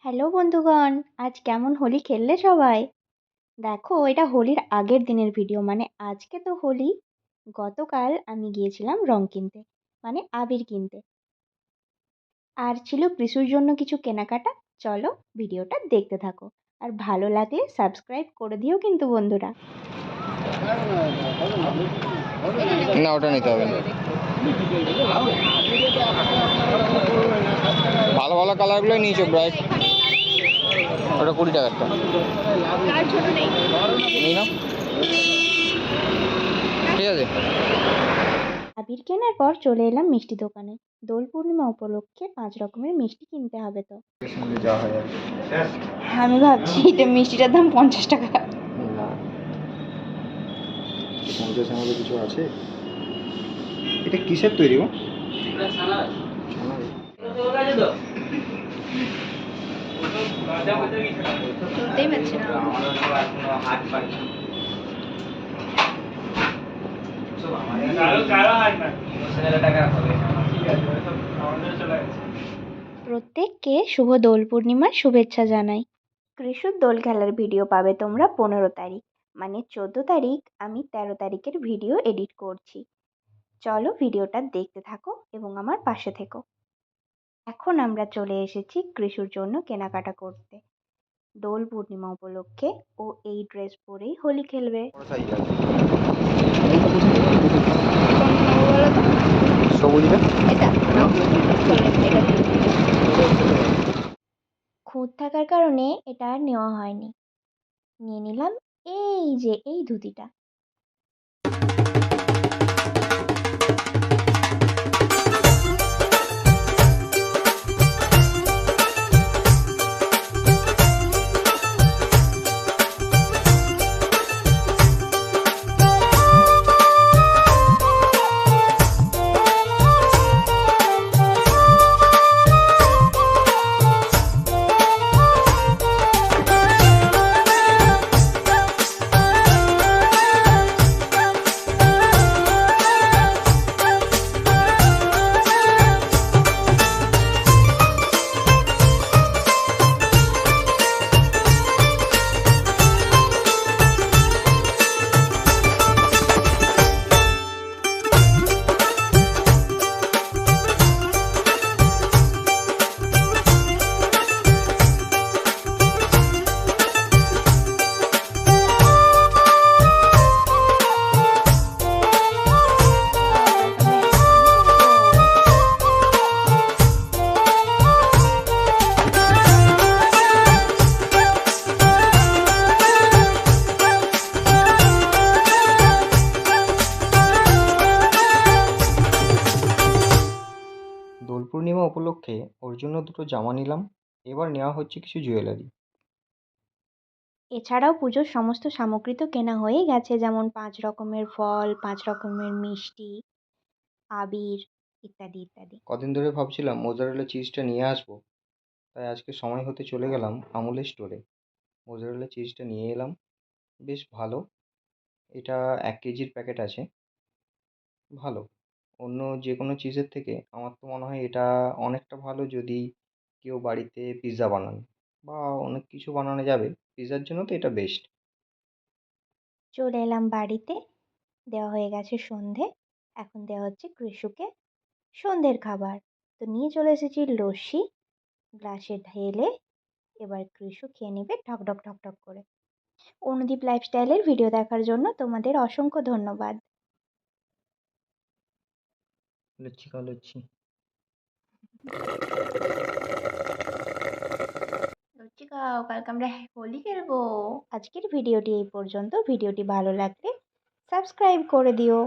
Hello বন্ধুগণ, আজ কেমন হোলি খেললে সবাই? দেখো, এটা হোলির আগের দিনের ভিডিও, মানে আজকে তো হোলি। গতকাল আমি গিয়েছিলাম রং কিনতে, মানে আবির কিনতে। আর ছিল কৃষুর জন্য কিছু কেনাকাটা। চলো ভিডিওটা দেখতে থাকো, আর ভালো লাগলে সাবস্ক্রাইব করে দিও কিন্তু বন্ধুরা। না, ওটা নিতে হবে না। ভালো ভালো কালারগুলোই নিয়েছো ব্রাইট। ওটা 20 টাকারটা নিই না, ঠিক আছে। আবির কেনার পর চলে এলাম মিষ্টি দোকানে। দোল পূর্ণিমা উপলক্ষে 5 রকমের মিষ্টি কিনতে হবে তো। আমি ভাবছি এটা মিষ্টিটার দাম 50 টাকা। না, 50-এর মধ্যে কিছু আছে। এটা কিসের তৈরি গো? বুঝতেই পারছি না। প্রত্যেককে শুভ দোল পূর্ণিমার শুভেচ্ছা জানাই। কৃষুর দোল খেলার ভিডিও পাবে তোমরা 15 তারিখ, মানে 14 তারিখ আমি 13 তারিখের ভিডিও এডিট করছি। চলো ভিডিওটা দেখতে থাকো এবং আমার পাশে থেকো। এখন আমরা চলে এসেছি কৃষুর জন্য কেনাকাটা করতে। দোল পূর্ণিমা উপলক্ষে ও এই ড্রেস পরেই হোলি খেলবে। সবুজটা খুঁত থাকার কারণে এটা আর নেওয়া হয়নি। নিয়ে নিলাম এই যে এই ধুতিটা। দোল পূর্ণিমা উপলক্ষে ওর জন্য দুটো জামা নিলাম। এবার নেওয়া হচ্ছে কিছু জুয়েলারি। এছাড়াও পুজোর সমস্ত সামগ্রী তো কেনা হয়েই গেছে, যেমন 5 রকমের ফল, 5 রকমের মিষ্টি, আবির ইত্যাদি ইত্যাদি। কদিন ধরে ভাবছিলাম মোজারেলা চিজটা নিয়ে আসবো, তাই আজকে সময় হতে চলে গেলাম আমুলের স্টোরে। মোজারেলা চিজটা নিয়ে এলাম, বেশ ভালো। এটা 1 কেজির প্যাকেট আছে, ভালো। অন্য যে কোনো চিজের থেকে আমার তো মনে হয় এটা অনেকটা ভালো যদি কেউ বাড়িতে পিৎজা বানান বা অনেক কিছু বানানো যাবে। পিৎজার জন্য তো এটা বেস্ট। চলে এলাম বাড়িতে। দেওয়া হয়ে গেছে সন্ধে। এখন দেওয়া হচ্ছে কৃষুকে সন্ধ্যের খাবার। তো নিয়ে চলে এসেছি লস্যি, গ্লাসে ঢেলে এবার কৃষু খেয়ে নেবে ঢক ঢক ঢক ঢক করে। অনুদীপ লাইফস্টাইলের ভিডিও দেখার জন্য তোমাদের অসংখ্য ধন্যবাদ। লুচি খাও, লুচি। লুচি খাও, কালকে আমরা হোলি খেলবো। আজকের ভিডিওটি এই পর্যন্ত। ভিডিওটি ভালো লাগলে সাবস্ক্রাইব করে দিও।